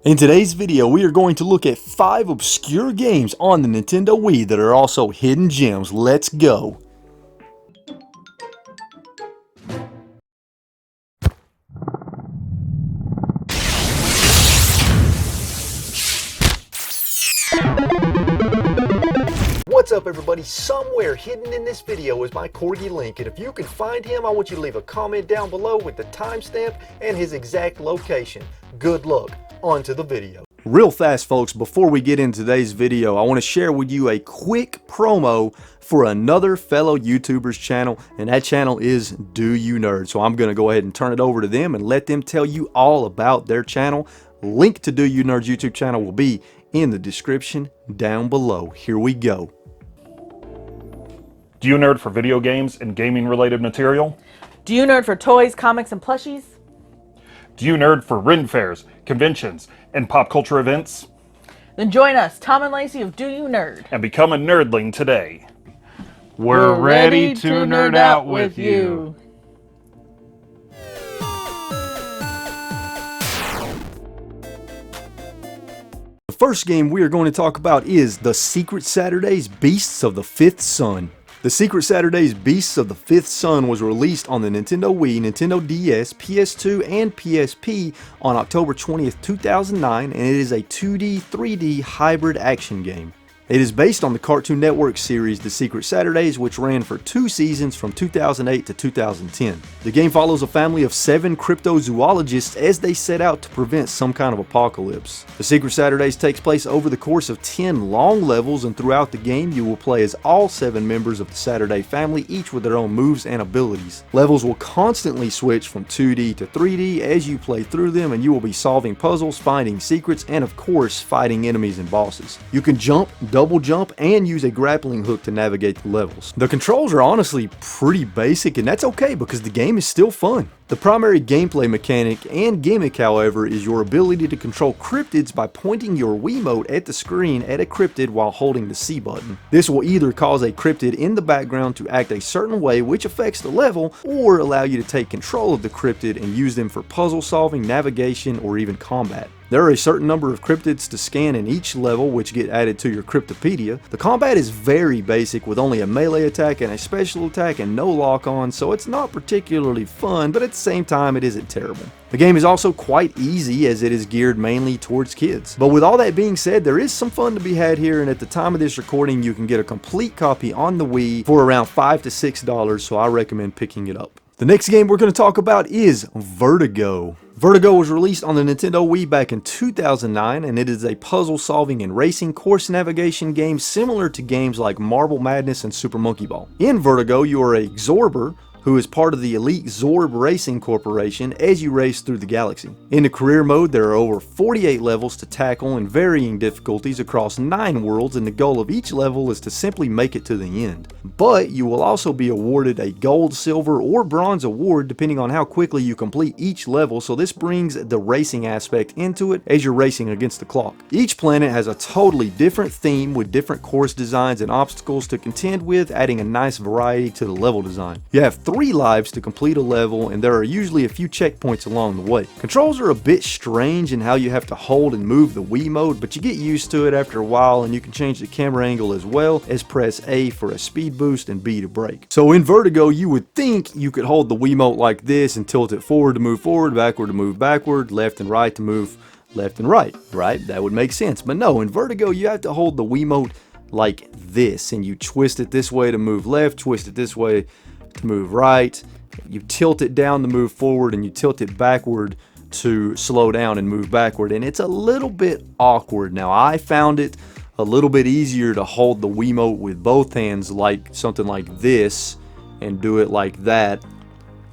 In today's video, we are going to look at 5 obscure games on the Nintendo Wii that are also hidden gems. Let's go! What's up everybody? Somewhere hidden in this video is my corgi Link, and if you can find him, I want you to leave a comment down below with the timestamp and his exact location. Good luck. On to the video. Real fast folks, before we get into today's video, I want to share with you a quick promo for another fellow YouTuber's channel, and that channel is Do You Nerd. So I'm going to go ahead and turn it over to them and let them tell you all about their channel. Link to Do You Nerd's YouTube channel will be in the description down below. Here we go. Do you nerd for video games and gaming related material? Do you nerd for toys, comics, and plushies? Do you nerd for Ren fairs, conventions, and pop culture events? Then join us, Tom and Lacey of Do You Nerd. And become a nerdling today. We're ready to nerd out with you. The first game we are going to talk about is The Secret Saturdays Beasts of the Fifth Sun. The Secret Saturdays Beasts of the Fifth Sun was released on the Nintendo Wii, Nintendo DS, PS2, and PSP on October 20th, 2009, and it is a 2D, 3D hybrid action game. It is based on the Cartoon Network series The Secret Saturdays, which ran for 2 seasons from 2008 to 2010. The game follows a family of 7 cryptozoologists as they set out to prevent some kind of apocalypse. The Secret Saturdays takes place over the course of 10 long levels, and throughout the game you will play as all 7 members of the Saturday family, each with their own moves and abilities. Levels will constantly switch from 2D to 3D as you play through them, and you will be solving puzzles, finding secrets, and of course fighting enemies and bosses. You can jump, double jump, and use a grappling hook to navigate the levels. The controls are honestly pretty basic, and that's okay because the game is still fun. The primary gameplay mechanic and gimmick, however, is your ability to control cryptids by pointing your Wiimote at the screen at a cryptid while holding the C button. This will either cause a cryptid in the background to act a certain way which affects the level, or allow you to take control of the cryptid and use them for puzzle solving, navigation, or even combat. There are a certain number of cryptids to scan in each level, which get added to your Cryptopedia. The combat is very basic with only a melee attack and a special attack and no lock-on, so it's not particularly fun, but at the same time it isn't terrible. The game is also quite easy as it is geared mainly towards kids. But with all that being said, there is some fun to be had here, and at the time of this recording you can get a complete copy on the Wii for around $5 to $6, so I recommend picking it up. The next game we're going to talk about is Vertigo. Vertigo was released on the Nintendo Wii back in 2009, and it is a puzzle solving and racing course navigation game similar to games like Marble Madness and Super Monkey Ball. In Vertigo, you are a Zorber who is part of the elite Zorb Racing Corporation as you race through the galaxy. In the career mode, there are over 48 levels to tackle in varying difficulties across 9 worlds, and the goal of each level is to simply make it to the end. But you will also be awarded a gold, silver, or bronze award depending on how quickly you complete each level, so this brings the racing aspect into it as you're racing against the clock. Each planet has a totally different theme with different course designs and obstacles to contend with, adding a nice variety to the level design. You have 3 lives to complete a level, and there are usually a few checkpoints along the way. Controls are a bit strange in how you have to hold and move the Wiimote, but you get used to it after a while, and you can change the camera angle as well as press A for a speed boost and B to brake. So in Vertigo, you would think you could hold the Wiimote like this and tilt it forward to move forward, backward to move backward, left and right to move left and right, right? That would make sense. But no, in Vertigo, you have to hold the Wiimote like this, and you twist it this way to move left, twist it this way to move right, you tilt it down to move forward, and you tilt it backward to slow down and move backward, and it's a little bit awkward. Now, I found it a little bit easier to hold the Wiimote with both hands, like something like this, and do it like that.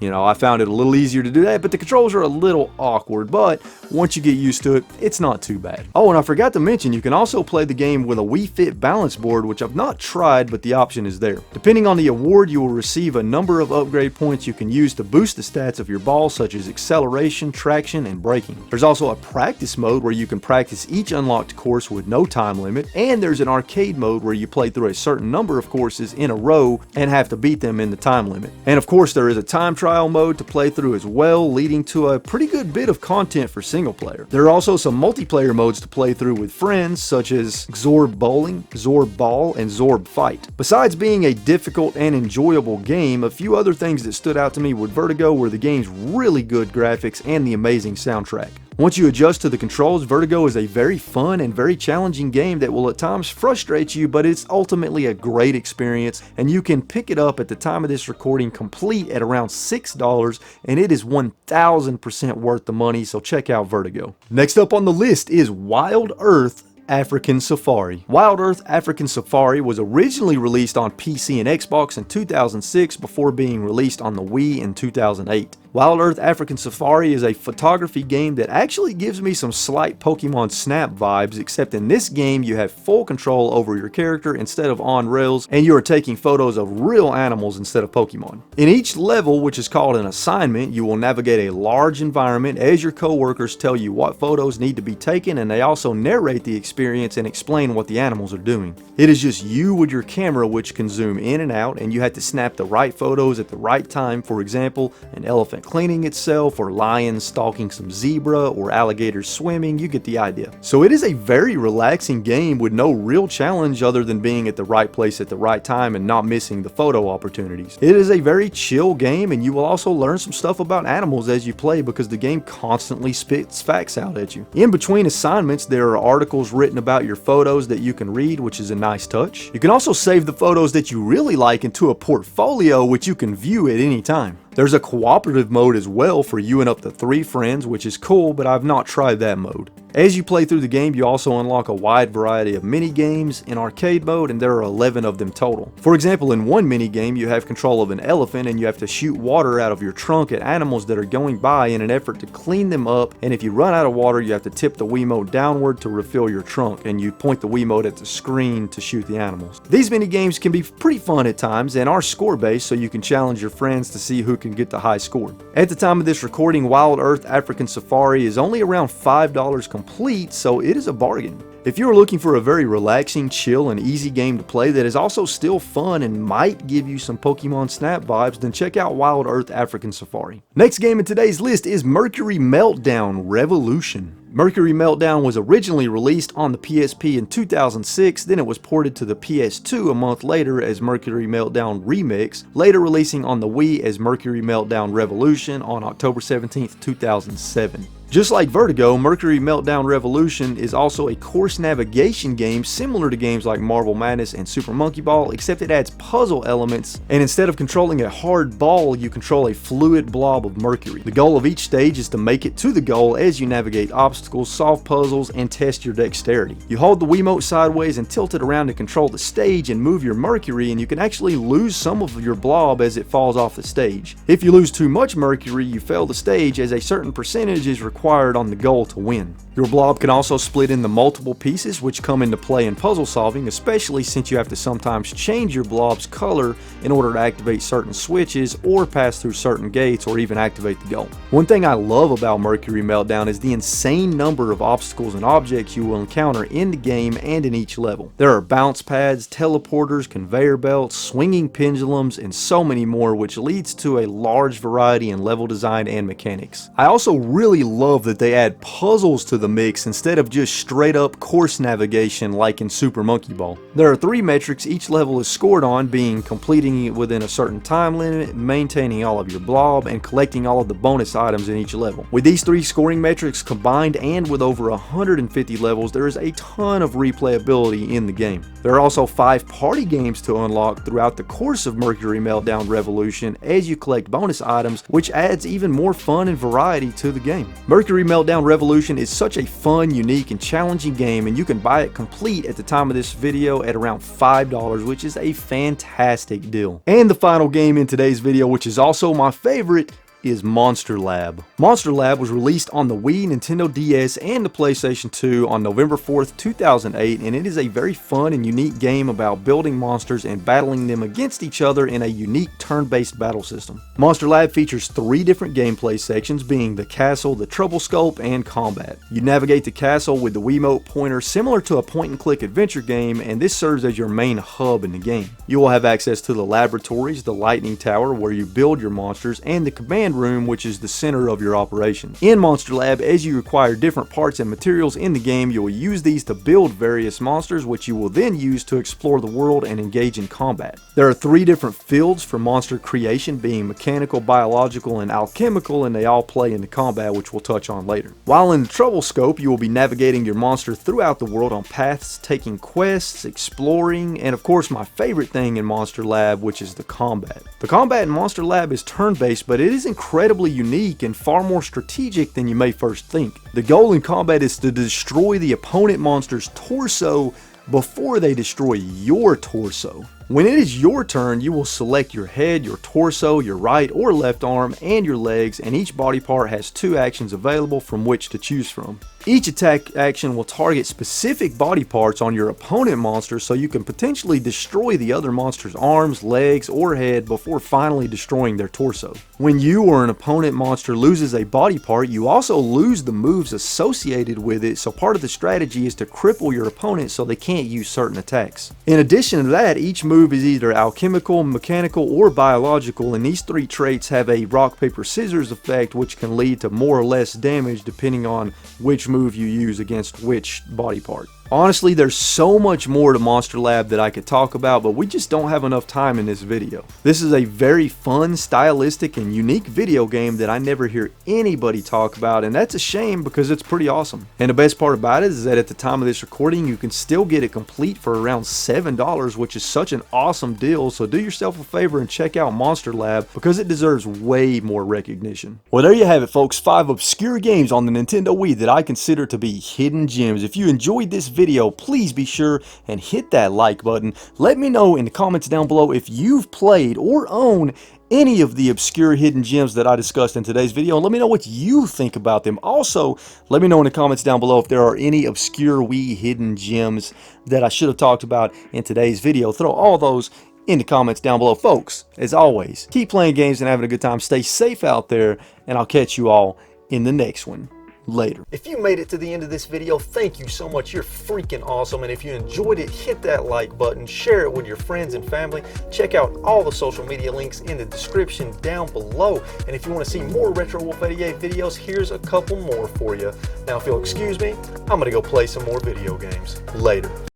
You know, I found it a little easier to do that, but the controls are a little awkward, but once you get used to it, it's not too bad. Oh, and I forgot to mention, you can also play the game with a Wii Fit balance board, which I've not tried, but the option is there. Depending on the award, you will receive a number of upgrade points you can use to boost the stats of your ball, such as acceleration, traction, and braking. There's also a practice mode where you can practice each unlocked course with no time limit, and there's an arcade mode where you play through a certain number of courses in a row and have to beat them in the time limit. And of course, there is a time trial trial mode to play through as well, leading to a pretty good bit of content for single player. There are also some multiplayer modes to play through with friends, such as Zorb Bowling, Zorb Ball, and Zorb Fight. Besides being a difficult and enjoyable game, a few other things that stood out to me with Vertigo were the game's really good graphics and the amazing soundtrack. Once you adjust to the controls, Vertigo is a very fun and very challenging game that will at times frustrate you, but it's ultimately a great experience, and you can pick it up at the time of this recording complete at around $6, and it is 1000% worth the money, so check out Vertigo. Next up on the list is Wild Earth African Safari. Wild Earth African Safari was originally released on PC and Xbox in 2006 before being released on the Wii in 2008. Wild Earth African Safari is a photography game that actually gives me some slight Pokemon Snap vibes, except in this game you have full control over your character instead of on rails, and you are taking photos of real animals instead of Pokemon. In each level, which is called an assignment, you will navigate a large environment as your co-workers tell you what photos need to be taken, and they also narrate the experience and explain what the animals are doing. It is just you with your camera, which can zoom in and out, and you have to snap the right photos at the right time. For example, an elephant cleaning itself, or lions stalking some zebra, or alligators swimming. You get the idea. So it is a very relaxing game with no real challenge other than being at the right place at the right time and not missing the photo opportunities. It is a very chill game, and you will also learn some stuff about animals as you play because the game constantly spits facts out at you. In between assignments, there are articles written about your photos that you can read, which is a nice touch. You can also save the photos that you really like into a portfolio, which you can view at any time. There's a cooperative mode as well for you and up to 3 friends, which is cool, but I've not tried that mode. As you play through the game, you also unlock a wide variety of mini games in arcade mode, and there are 11 of them total. For example, in one mini game, you have control of an elephant, and you have to shoot water out of your trunk at animals that are going by in an effort to clean them up, and if you run out of water, you have to tip the Wiimote downward to refill your trunk, and you point the Wiimote at the screen to shoot the animals. These mini games can be pretty fun at times, and are score-based, so you can challenge your friends to see who can get the high score. At the time of this recording, Wild Earth African Safari is only around $5 complete, so it is a bargain. If you're looking for a very relaxing, chill, and easy game to play that is also still fun and might give you some Pokemon Snap vibes, then check out Wild Earth African Safari. Next game in today's list is Mercury Meltdown Revolution. Mercury Meltdown was originally released on the PSP in 2006, then it was ported to the PS2 a month later as Mercury Meltdown Remix, later releasing on the Wii as Mercury Meltdown Revolution on October 17th, 2007. Just like Vertigo, Mercury Meltdown Revolution is also a course navigation game similar to games like Marble Madness and Super Monkey Ball, except it adds puzzle elements, and instead of controlling a hard ball, you control a fluid blob of mercury. The goal of each stage is to make it to the goal as you navigate obstacles, solve puzzles, and test your dexterity. You hold the Wiimote sideways and tilt it around to control the stage and move your mercury, and you can actually lose some of your blob as it falls off the stage. If you lose too much mercury, you fail the stage as a certain percentage is required on the goal to win. Your blob can also split into multiple pieces, which come into play in puzzle solving, especially since you have to sometimes change your blob's color in order to activate certain switches or pass through certain gates or even activate the goal. One thing I love about Mercury Meltdown is the insane number of obstacles and objects you will encounter in the game and in each level. There are bounce pads, teleporters, conveyor belts, swinging pendulums, and so many more, which leads to a large variety in level design and mechanics. I also really love that they add puzzles to the mix instead of just straight up course navigation like in Super Monkey Ball. There are 3 metrics each level is scored on, being completing it within a certain time limit, maintaining all of your blob, and collecting all of the bonus items in each level. With these 3 scoring metrics combined and with over 150 levels, there is a ton of replayability in the game. There are also 5 party games to unlock throughout the course of Mercury Meltdown Revolution as you collect bonus items, which adds even more fun and variety to the game. Mercury Meltdown Revolution is such a fun, unique, and challenging game, and you can buy it complete at the time of this video at around $5, which is a fantastic deal. And the final game in today's video, which is also my favorite, is Monster Lab. Monster Lab was released on the Wii, Nintendo DS, and the PlayStation 2 on November 4th, 2008, and it is a very fun and unique game about building monsters and battling them against each other in a unique turn-based battle system. Monster Lab features 3 different gameplay sections, being the castle, the troublescope, and combat. You navigate the castle with the Wiimote pointer, similar to a point-and-click adventure game, and this serves as your main hub in the game. You will have access to the laboratories, the lightning tower where you build your monsters, and the command room, which is the center of your operation. In Monster Lab, as you acquire different parts and materials in the game, you will use these to build various monsters, which you will then use to explore the world and engage in combat. There are 3 different fields for monster creation, being mechanical, biological, and alchemical, and they all play into combat, which we'll touch on later. While in the troublescope, you will be navigating your monster throughout the world on paths, taking quests, exploring, and of course my favorite thing in Monster Lab, which is the combat. The combat in Monster Lab is turn-based, but it is incredibly unique and far more strategic than you may first think. The goal in combat is to destroy the opponent monster's torso before they destroy your torso. When it is your turn, you will select your head, your torso, your right or left arm, and your legs, and each body part has 2 actions available from which to choose from. Each attack action will target specific body parts on your opponent monster, so you can potentially destroy the other monster's arms, legs, or head before finally destroying their torso. When you or an opponent monster loses a body part, you also lose the moves associated with it, so part of the strategy is to cripple your opponent so they can't use certain attacks. In addition to that, each move is either alchemical, mechanical, or biological, and these 3 traits have a rock, paper, scissors effect, which can lead to more or less damage depending on which move you use against which body part. Honestly, there's so much more to Monster Lab that I could talk about, but we just don't have enough time in this video. This is a very fun, stylistic, and unique video game that I never hear anybody talk about, and that's a shame because it's pretty awesome. And the best part about it is that at the time of this recording, you can still get it complete for around $7, which is such an awesome deal, so do yourself a favor and check out Monster Lab because it deserves way more recognition. Well, there you have it, folks. 5 obscure games on the Nintendo Wii that I consider to be hidden gems. If you enjoyed this video, please be sure and hit that like button. Let me know in the comments down below if you've played or own any of the obscure hidden gems that I discussed in today's video, and let me know what you think about them. Also, let me know in the comments down below if there are any obscure Wii hidden gems that I should have talked about in today's video. Throw all those in the comments down below. Folks, as always, keep playing games and having a good time. Stay safe out there, and I'll catch you all in the next one. Later. If you made it to the end of this video, thank you so much. You're freaking awesome. And if you enjoyed it, hit that like button, share it with your friends and family. Check out all the social media links in the description down below. And if you want to see more Retro Wolf 88 videos, here's a couple more for you. Now, if you'll excuse me, I'm going to go play some more video games. Later.